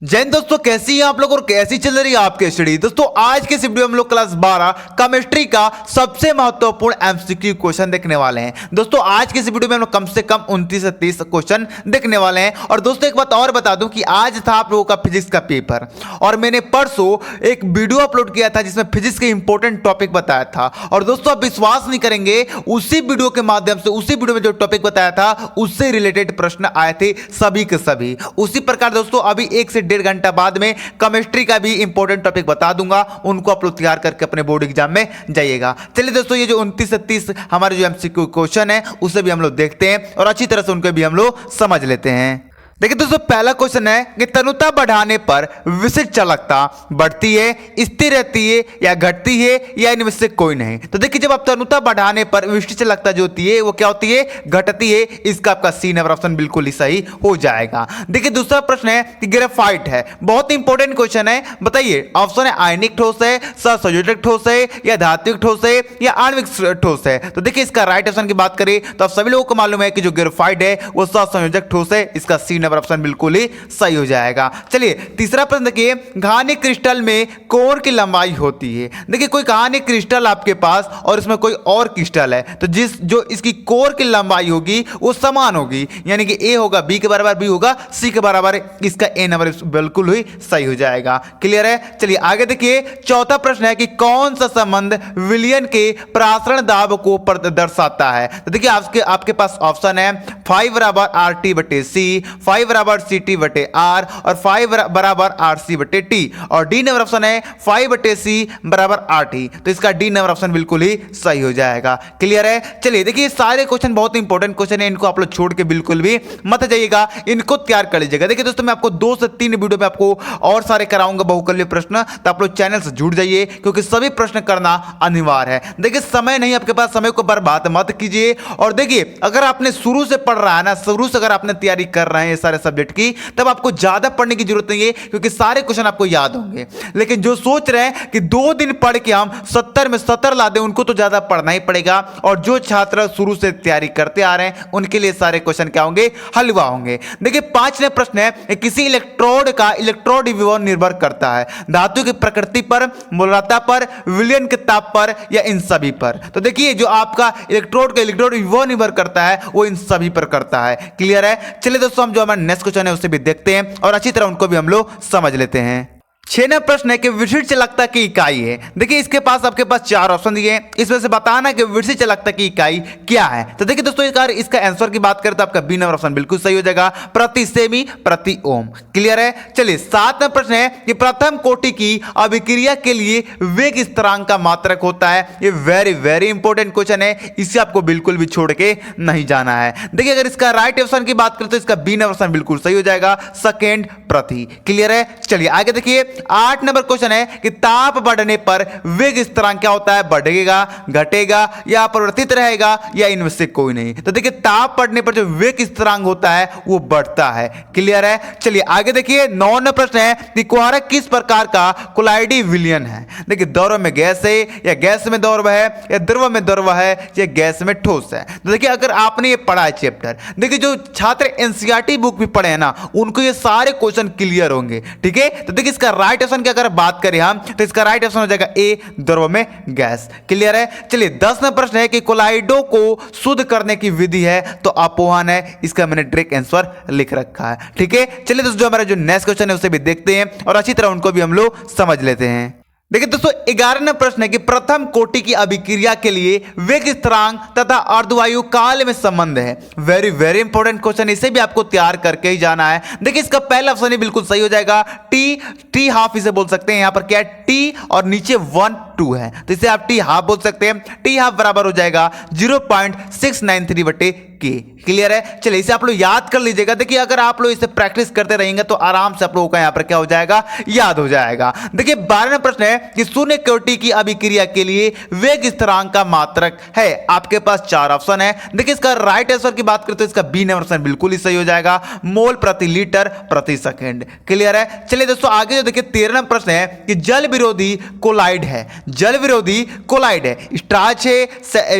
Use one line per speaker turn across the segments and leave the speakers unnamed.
जय हिंद दोस्तों, कैसी हैं आप लोग और कैसी चल रही है आपकी स्टडी। दोस्तों आज के इस वीडियो में हम लोग क्लास 12 केमिस्ट्री का सबसे महत्वपूर्ण एमसीक्यू क्वेश्चन देखने वाले हैं। दोस्तों आज के इस वीडियो में हम लोग कम से कम 29 से 30 क्वेश्चन देखने वाले हैं। और दोस्तों एक बात और बता दूं कि आज था आप लोगों का फिजिक्स का पेपर और मैंने परसों एक वीडियो अपलोड किया था जिसमें फिजिक्स के इंपॉर्टेंट टॉपिक बताया था। और दोस्तों आप विश्वास नहीं करेंगे, उसी वीडियो के माध्यम से उसी वीडियो में जो टॉपिक बताया था उससे रिलेटेड प्रश्न आए थे सभी के सभी। उसी प्रकार दोस्तों अभी 1 से 1.5 घंटा बाद में केमिस्ट्री का भी इंपॉर्टेंट टॉपिक बता दूंगा, उनको आप लोग तैयार करके अपने बोर्ड एग्जाम में जाइएगा। चलिए दोस्तों ये जो 29 से 30 हमारे जो एमसीक्यू क्वेश्चन है उसे भी हम लोग देखते हैं और अच्छी तरह से उनको भी हम लोग समझ लेते हैं। देखिए दोस्तों पहला क्वेश्चन है कि तनुता बढ़ाने पर विशिष्ट चालकता बढ़ती है, स्थिर रहती है या घटती है या इनमें से कोई नहीं। तो देखिए जब आप तनुता बढ़ाने पर विशिष्ट चालकता जो होती है वो क्या होती है, घटती है। इसका आपका सी नंबर ऑप्शन बिल्कुल ही सही हो जाएगा। देखिए दूसरा प्रश्न है कि ग्रेफाइट है, बहुत इंपॉर्टेंट क्वेश्चन है। बताइए ऑप्शन है आयनिक ठोस है, सहसंयोजक ठोस है या धात्विक ठोस है या आणविक ठोस है। तो देखिए इसका राइट ऑप्शन की बात करें तो आप सभी लोगों को मालूम है कि जो ग्रेफाइट है वो सहसंयोजक ठोस है। इसका सी ऑप्शन बिल्कुल ही सही हो जाएगा। चलिए तीसरा प्रश्न देखिए, घानी क्रिस्टल में कोण की लंबाई होती है। देखिए कोई घानी क्रिस्टल आपके पास और इसमें कोई और क्रिस्टल है तो जो इसकी कोर की लंबाई होगी वो समान होगी, यानी कि ए होगा बी के बराबर, बी होगा सी के बराबर। इसका ए नंबर बिल्कुल ही सही हो जाएगा। क्लियर है। चलिए आगे देखिए चौथा प्रश्न है कि कौन सा संबंध विलयन के प्रासरण दाब को दर्शाता है। तो देखिए आपके पास ऑप्शन है 5 बराबर आर टी बटे सी, 5 बराबर सी टी बटे आर और 5 बराबर आर सी बटे टी। और डी नंबर ऑप्शन है 5 बटे सी बराबर आर टी। तो इसका डी नंबर ऑप्शन बिल्कुल ही सही हो जाएगा। क्लियर है। चलिए देखिए सारे क्वेश्चन बहुत इंपॉर्टेंट क्वेश्चन है, इनको आप लोग छोड़ के बिल्कुल भी मत जाइएगा, इनको तैयार कर लीजिएगा। देखिए दोस्तों मैं आपको 2 से 3 वीडियो में आपको और सारे कराऊंगा बहुकल्य प्रश्न, तो आप लोग चैनल से जुड़ जाइए क्योंकि सभी प्रश्न करना अनिवार्य है। देखिए समय नहीं आपके पास, समय को बर्बाद मत कीजिए। और देखिए अगर आपने शुरू से पढ़ रहा है ना, शुरू से अगर आपने तैयारी कर रहे हैं सारे सब्जेक्ट की, तब आपको ज्यादा पढ़ने की जरूरत नहीं है क्योंकि सारे क्वेश्चन आपको याद होंगे। लेकिन जो सोच रहे हैं कि 2 दिन पढ़ के हम 70 में 70 ला दें, उनको तो ज्यादा पढ़ना ही पड़ेगा। और जो छात्र शुरू से तैयारी करते आ रहे हैं उनके लिए सारे क्वेश्चन क्या होंगे, हलवा होंगे। देखिए 5वां प्रश्न है किसी इलेक्ट्रोड का इलेक्ट्रोड विभव निर्भर करता है धातु की प्रकृति पर, मूलता पर, विलयन के ताप पर या इन सभी पर। तो देखिए जो आपका इलेक्ट्रोड का इलेक्ट्रोड विभव निर्भर करता है वो इन सभी पर करता है। क्लियर है। चलिए दोस्तों हम जो हमारा नेक्स्ट क्वेश्चन है उसे भी देखते हैं और अच्छी तरह उनको भी हम लोग समझ लेते हैं। 6वां प्रश्न है कि विशिष्ट चालकता की इकाई है। देखिए इसके पास आपके पास 4 ऑप्शन दिए हैं, इसमें से बताना कि विशिष्ट चालकता की इकाई क्या है। तो देखिए दोस्तों इसका आंसर की बात करें तो आपका बी नंबर ऑप्शन बिल्कुल सही हो जाएगा, प्रति सेमी प्रति ओम। क्लियर है। चलिए 7वां प्रश्न है कि प्रथम कोटि की अभिक्रिया के लिए वेग स्थिरांक का मात्रक होता है। ये वेरी वेरी इंपॉर्टेंट क्वेश्चन है, इसे आपको बिल्कुल भी छोड़ के नहीं जाना है। देखिए अगर इसका राइट ऑप्शन की बात करें तो इसका बी नंबर ऑप्शन बिल्कुल सही हो जाएगा, सेकेंड प्रति। क्लियर है। चलिए आगे देखिए 8 नंबर क्वेश्चन है कि ताप बढ़ने पर वेग स्थिरांक क्या होता है, बढ़ेगा, घटेगा या अपरिवर्तित रहेगा या इनमें से कोई नहीं। तो देखिए ताप बढ़ने पर जो वेग स्थिरांक होता है वो बढ़ता है। क्लियर है। चलिए आगे देखिए 9 नंबर प्रश्न है कि क्वार्क किस प्रकार का कोलाइडी विलयन है। देखिए द्रव में गैस है या गैस में द्रव है या द्रव में द्रव है या गैस में ठोस है। तो देखिए अगर आपने ये पढ़ा है चैप्टर, देखिए जो छात्र एनसीईआरटी बुक भी पढ़े हैं ना उनको ये सारे क्वेश्चन क्लियर होंगे। ठीक है। तो देखिए इसका राइट ऑप्शन की अगर बात करें हम तो इसका राइट ऑप्शन हो जाएगा ए, द्रव में गैस। क्लियर है। चलिए 10 नंबर प्रश्न है कि कोलाइडो को शुद्ध करने की विधि है तो अपोहन है। इसका मैंने डायरेक्ट आंसर लिख रखा है। ठीक है। चलिए दोस्तों हमारा जो नेक्स्ट क्वेश्चन है उसे भी देखते हैं और अच्छी तरह उनको भी हम लोग समझ लेते हैं। देखिए दोस्तों 11वां प्रश्न है कि प्रथम कोटि की अभिक्रिया के लिए वेग स्थिरांक तथा अर्धवायु काल में संबंध है। वेरी वेरी इंपॉर्टेंट क्वेश्चन, इसे भी आपको तैयार करके ही जाना है। देखिए इसका पहला ऑप्शन ही बिल्कुल सही हो जाएगा, टी हाफ इसे बोल सकते हैं। यहां पर क्या है, टी और नीचे 1 2 है तो इसे आप टी हाफ बोल सकते हैं। टी हाफ बराबर हो जाएगा 0.693 बटे के। क्लियर है। चलिए इसे आप लोग याद कर लीजिएगा। देखिए अगर आप लोग इसे प्रैक्टिस करते रहेंगे तो आराम से आप लोगों का यहां पर क्या हो जाएगा, याद हो जाएगा। देखिए 12वां प्रश्न है कि शून्य कोटि की अभिक्रिया के लिए वेग स्थिरांक का मात्रक है। आपके पास 4 ऑप्शन है। देखिए इसका राइट आंसर की बात करें तो इसका बी नंबर ऑप्शन बिल्कुल ही सही हो जाएगा, मोल प्रति लीटर प्रति सेकंड। क्लियर है। चलिए दोस्तों आगे जो देखिए 13वां प्रश्न है कि जल विरोधी कोलाइड है। जल विरोधी कोलाइड है, स्टार्च है,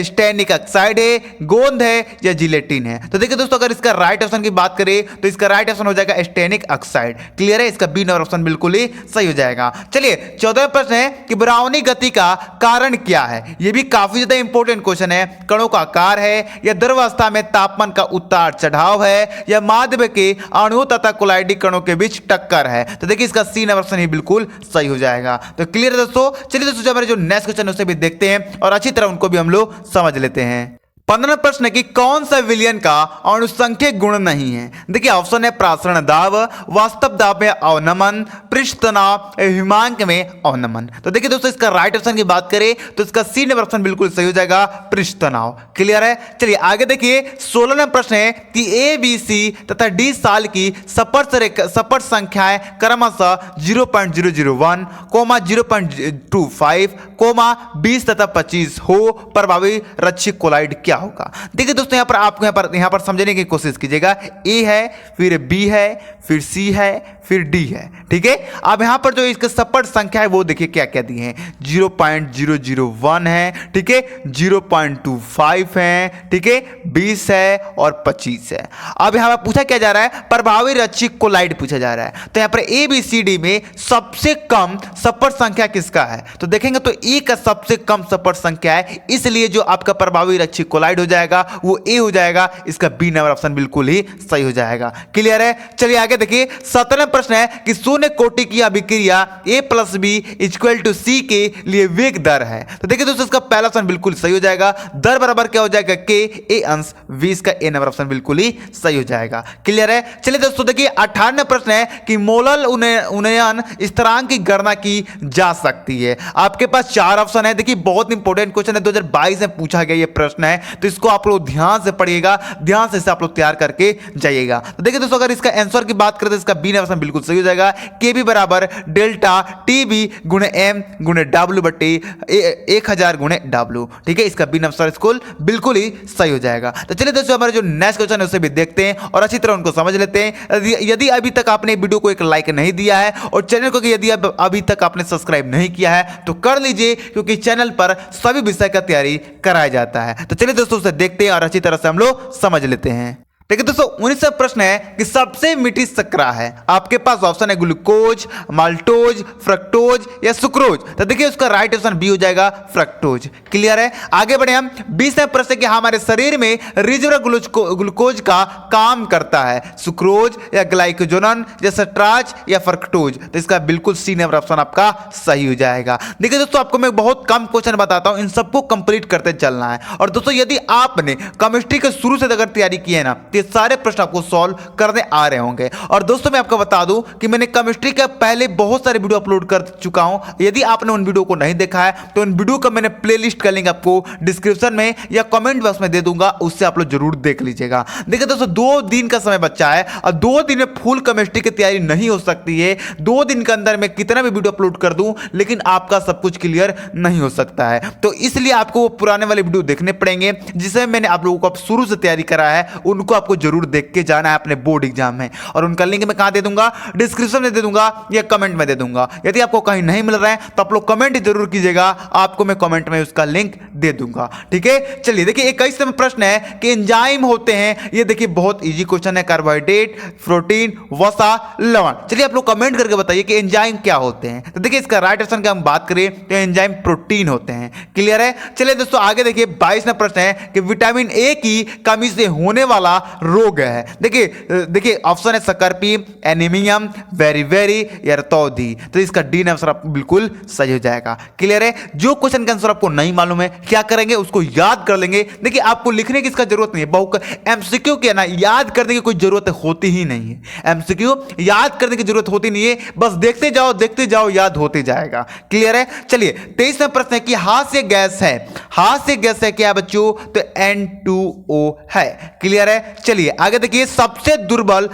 स्टेनिक ऑक्साइड है, गोंद है या जिलेटिन है? तो देखिए दोस्तों, अगर इसका राइट ऑप्शन की बात करें तो इसका राइट ऑप्शन हो जाएगा स्टेनिक ऑक्साइड। क्लियर है, इसका बी नंबर ऑप्शन बिल्कुल ही सही हो जाएगा। चलिए 14वां प्रश्न है कि ब्राउनी गति का कारण क्या है? यह भी काफी ज्यादा इंपॉर्टेंट क्वेश्चन है। कणों का आकार है या द्रवावस्था में तापमान का उतार चढ़ाव है या माध्यम के अणु तथा कोलाइडी कणों के बीच टक्कर है? तो देखिए इसका सी नंबर ऑप्शन ही बिल्कुल सही हो जाएगा। तो क्लियर है दोस्तों। चलिए दोस्तों, हमारे जो नेक्स्ट क्वेश्चन उसे भी देखते हैं और अच्छी तरह उनको भी हम लोग समझ लेते हैं। 15वां प्रश्न है कि कौन सा विलयन का अणुसंख्यक गुण नहीं है? देखिए ऑप्शन है प्रासरण दाब, वास्तव दाब में अवनमन, पृष्ठ तनाव, हिमांक में अवनमन। तो देखिए दोस्तों, इसका राइट ऑप्शन की बात करें तो इसका सी नंबर ऑप्शन बिल्कुल सही हो जाएगा, पृष्ठ तनाव। क्लियर है। चलिए आगे देखिए 16वां प्रश्न है कि ए बी सी तथा डी साल की सपर्श संख्याएं क्रमशः 0.001, 0.25, 20 तथा 25 हो, प्रभावी रक्षित कोलाइड क्या होगा? देखिए दोस्तों, यहां पर आपको यहां पर समझने की कोशिश कीजिएगा। ए है, फिर बी है, फिर सी है, फिर डी है। ठीक है, अब यहां पर जो इसके सपर्ट संख्या है वो देखिए क्या क्या दी है। 0.001 है, ठीक है, 0.25 है, ठीक है, 20 है और 25 है। अब यहां पर पूछा क्या जा रहा है? प्रभावी रक्षित कोलाइड पूछा जा रहा है। तो यहां पर ए बी सी डी में सबसे कम सपर्ट संख्या किसका है? तो देखेंगे तो ए का सबसे कम सपर्ट संख्या है, इसलिए जो आपका प्रभावी रक्षित कोलाइड हो जाएगा वो ए हो जाएगा। इसका बी नंबर ऑप्शन बिल्कुल ही सही हो जाएगा। क्लियर है। चलिए आगे देखिए 17वां प्रश्न है कि शून्य कोटि की अभिक्रिया ए प्लस बी इक्वल टू सी के लिए वेग दर है। तो देखिए दोस्तों, इसका पहला ऑप्शन बिल्कुल सही हो जाएगा। दर बराबर क्या हो जाएगा? के ए अंश वी। इसका ए नंबर ऑप्शन बिल्कुल ही सही हो जाएगा। क्लियर है। चलिए दोस्तों देखिए 18वां प्रश्न है कि मोलल उन्नयन स्थिरांक की गणना की जा सकती है। आपके पास 4 ऑप्शन है। देखिए बहुत इंपॉर्टेंट क्वेश्चन है, 2022 में पूछा गया ये प्रश्न है, तो इसको आप लोग ध्यान से पढ़िएगा, ध्यान से इसे आप लोग तैयार करके जाइएगा। तो देखिए दोस्तों, अगर इसका आंसर की बात करें तो इसका बी नंबर बिल्कुल सही हो जाएगा। के बी बराबर डेल्टा टी बी गुणे एम गुणे डब्ल्यू बटे 1000 गुणे डब्ल्यू। ठीक है, इसका बी नंबर स्कूल बिल्कुल ही सही हो जाएगा। तो चलिए दोस्तों, हमारे जो नेक्स्ट क्वेश्चन है उसे भी देखते हैं और अच्छी तरह उनको समझ लेते हैं। यदि अभी तक आपने वीडियो को एक लाइक नहीं दिया है और चैनल को यदि अभी तक आपने सब्सक्राइब नहीं किया है तो कर लीजिए, क्योंकि चैनल पर सभी विषय का तैयारी कराया जाता है। तो चलिए दोस्तों उसे देखते हैं और अच्छी तरह से हम लोग समझ लेते हैं। देखिए दोस्तों 19वां प्रश्न है कि सबसे मीठी शर्करा है। आपके पास ऑप्शन है ग्लूकोज, माल्टोज, फ्रक्टोज या सुक्रोज। तो देखिए उसका राइट ऑप्शन बी हो जाएगा, फ्रक्टोज। क्लियर है। आगे बढ़े हम 20वां प्रश्न कि हमारे शरीर में रिजर्व ग्लूकोज का काम करता है, सुक्रोज या ग्लाइकोजोनन या स्टार्च या फ्रक्टोज। तो इसका बिल्कुल सी नंबर ऑप्शन आपका सही हो जाएगा। देखिए दोस्तों, आपको मैं बहुत कम क्वेश्चन बताता हूं, इन सबको कंप्लीट करते चलना है। और दोस्तों यदि आपने केमिस्ट्री के शुरू से अगर तैयारी की है ना, ये सारे प्रश्न आपको सॉल्व करने आ रहे होंगे। और दोस्तों मैं आपको बता दूं कि मैंने केमिस्ट्री के पहले बहुत सारे वीडियो अपलोड कर चुका हूं। यदि आपने उन वीडियो को नहीं देखा है तो उन वीडियो का मैंने प्लेलिस्ट का लिंक आपको डिस्क्रिप्शन में या कमेंट बॉक्स में दे दूंगा, उससे आप लोग जरूर देख लीजिएगा। देखिए दोस्तों 2 दिन का समय बचा है और 2 दिन में फुल केमिस्ट्री की तैयारी नहीं हो सकती है। 2 दिन के अंदर मैं कितना भी वीडियो अपलोड कर दूं लेकिन आपका सब कुछ क्लियर नहीं हो सकता है। तो इसलिए आपको वो पुराने वाले वीडियो देखने पड़ेंगे जिसमें मैंने आप लोगों को शुरू से तैयारी करा है, उनको आपको जरूर देख के जाना है अपने बोर्ड एग्जाम में। और उनका लिंक मैं कहां दे दूंगा? डिस्क्रिप्शन में दे दूंगा या कमेंट में दे दूंगा। यदि आपको कहीं नहीं मिल रहा है तो आप लोग कमेंट जरूर कीजिएगा, आपको मैं कमेंट में उसका लिंक दे दूंगा। ठीक है। चलिए देखिए 21वां प्रश्न है कि एंजाइम होते हैं, ये देखिए बहुत इजी क्वेश्चन है, कार्बोहाइड्रेट, प्रोटीन, वसा, लवण। चलिए आप लोग कमेंट करके बताइए कि एंजाइम क्या होते हैं। तो देखिए इसका राइट ऑप्शन की हम बात करें तो एंजाइम प्रोटीन होते हैं। क्लियर है। चलिए दोस्तों आगे देखिए 22वां प्रश्न है कि विटामिन ए की कमी से होने वाला रोग है। देखिए ऑप्शन है सकर्पी, एनीमियम, वेरी या रतौंधी। तो इसका डी आंसर बिल्कुल सही हो जाएगा। क्लियर है। जो क्वेश्चन का आंसर आपको नहीं मालूम है क्या करेंगे, उसको याद कर लेंगे। देखिए आपको लिखने की इसका जरूरत नहीं है, बहुत एमसीक्यू के ना याद करने की कोई जरूरत होती ही नहीं है। एमसीक्यू याद करने की जरूरत होती नहीं है, बस देखते जाओ याद होते जाएगा। क्लियर है। चलिए 23वां प्रश्न है कि हास्य गैस है, हास्य गैस है क्या बच्चों? तो N2O है। क्लियर है। चलिए आगे देखिए सबसे दुर्बल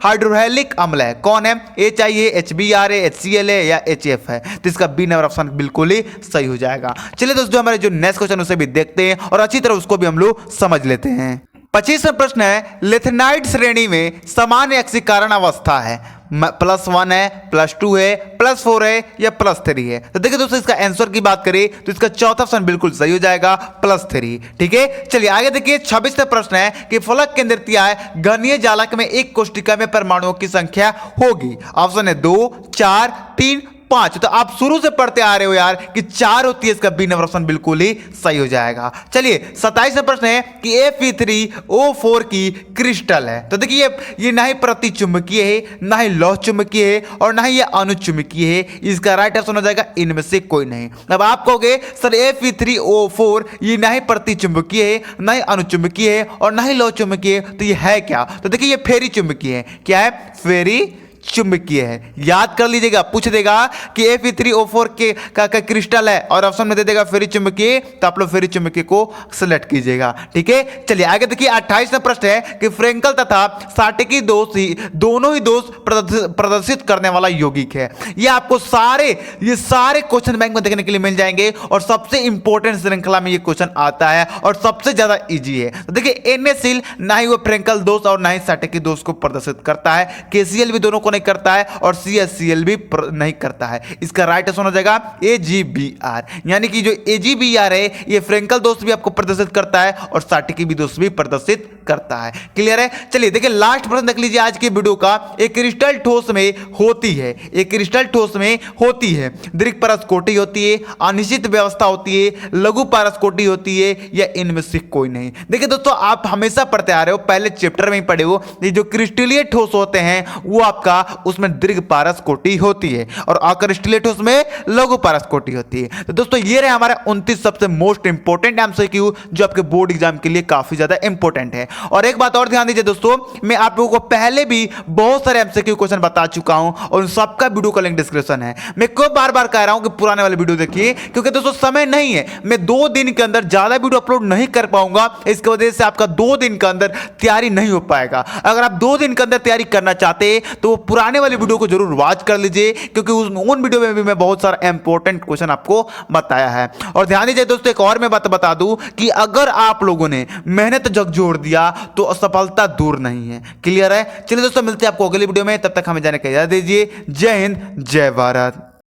हाइड्रोक्लोरिक अम्ल है, कौन है? HIA, HBr, HCl या HF है। तो इसका बी नंबर ऑप्शन बिल्कुल ही सही हो जाएगा। चलिए दोस्तों हमारे जो नेक्स्ट क्वेश्चन उसे भी देखते हैं और अच्छी तरह उसको भी हम लोग समझ लेते हैं। 25वां प्रश्न है लेथेनाइड श्रेणी में सामान्य ऑक्सीकरण अवस्था है, +1 है, +2 है, +4 है या +3 है? तो देखिए दोस्तों इसका आंसर की बात करें तो इसका चौथा ऑप्शन बिल्कुल सही हो जाएगा, +3। ठीक है, चलिए आगे देखिए 26वां प्रश्न है कि फलक केंद्रित घनीय जालक में एक कोष्ठिका में परमाणुओं की संख्या होगी। ऑप्शन है 2, 4, 3, 5। तो आप शुरू से पढ़ते आ रहे हो यार कि 4 होती है, इसका बी नंबर ऑप्शन बिल्कुल ही सही हो जाएगा। चलिए 27वां प्रश्न है कि Fe3O4 की क्रिस्टल है। तो देखिए ये ना ही प्रति चुंबकीय है, ना ही लौह चुंबकीय है और ना ही ये अनुचुंबकीय है। इसका राइट ऑप्शन हो जाएगा इनमें से कोई नहीं। अब आप कहोगे सर Fe3O4 ये ना ही प्रति चुंबकीय है, ना ही अनुचुंबकीय है और ना ही लौह चुंबकीय है, तो ये है क्या? तो देखिए ये फेरी चुंबकीय है। क्या है? फेरी चुंबकीय है। याद कर लीजिएगा, पूछ देगा कि Fe3O4 का क्रिस्टल है और ऑप्शन में दे देगा फेरी चुंबकीय, तो आप लोग फेरी चुंबकीय को सिलेक्ट कीजिएगा। ठीक है, चलिए आगे देखिए 28वां प्रश्न है कि फ्रेंकल तथा साटिकी दोष ही दोनों ही दोष प्रदर्शित करने वाला यौगिक है। ये आपको ये सारे क्वेश्चन बैंक में देखने के लिए मिल जाएंगे और सबसे इंपॉर्टेंट श्रृंखला में ये क्वेश्चन आता है और सबसे ज्यादा इजी है। तो देखिए NaCl ना ही वो फ्रेंकल दोष और ना ही साटिकी दोष को प्रदर्शित करता है, KCl भी दोनों को नहीं करता है और CaCl भी नहीं करता है। इसका राइट आंसर हो जाएगा AgBr, यानी कि जो AgBr है ये फ्रेंकल दोष भी आपको प्रदर्शित करता है और साटिकी भी दोष भी प्रदर्शित करता है। क्लियर है? चलिए देखिए लास्ट प्रश्न देख लीजिए आज की वीडियो का। एक क्रिस्टल ठोस में होती है, एक क्रिस्टल ठोस में होती है दीर्घ पारस होती है, अनिश्चित व्यवस्था होती है, लघु पारस होती है या इनमें से कोई नहीं? देखिए दोस्तों आप हमेशा पढ़ते आ रहे हो, पहले चैप्टर में ही पढ़े हो, ये जो क्रिस्टलीय ठोस होते हैं वो आपका उसमें दीर्घ पारस होती है और अक्रिस्टलीय ठोस में लघु पारस होती है। तो दोस्तों ये रहे हमारे 29 सबसे मोस्ट इंपॉर्टेंट एमसीक्यू जो आपके बोर्ड एग्जाम के लिए काफी ज्यादा इंपॉर्टेंट है। और एक बात और ध्यान दीजिए दोस्तों, मैं आप लोगों को पहले भी बहुत सारे एमसीक्यू क्वेश्चन बता चुका हूं और उन सबका वीडियो का लिंक डिस्क्रिप्शन है। मैं को बार बार कह रहा हूं कि पुराने वाले वीडियो देखिए, क्योंकि दोस्तों समय नहीं है, मैं 2 दिन के अंदर ज्यादा वीडियो अपलोड नहीं कर पाऊंगा, इसकी वजह से आपका 2 दिन के अंदर तैयारी नहीं हो पाएगा। अगर आप 2 दिन के अंदर तैयारी करना चाहते हैं तो पुराने वाले वीडियो को जरूर वॉच कर लीजिए, क्योंकि उन वीडियो में भी मैं बहुत सारा इंपॉर्टेंट क्वेश्चन आपको बताया है। और ध्यान दीजिए दोस्तों एक और मैं बात बता दूं कि अगर आप लोगों ने मेहनत झकझोर दिया तो असफलता दूर नहीं है। क्लियर है? चलिए दोस्तों मिलते हैं आपको अगली वीडियो में, तब तक हमें जाने का इजाजत दीजिए। जय हिंद, जय भारत।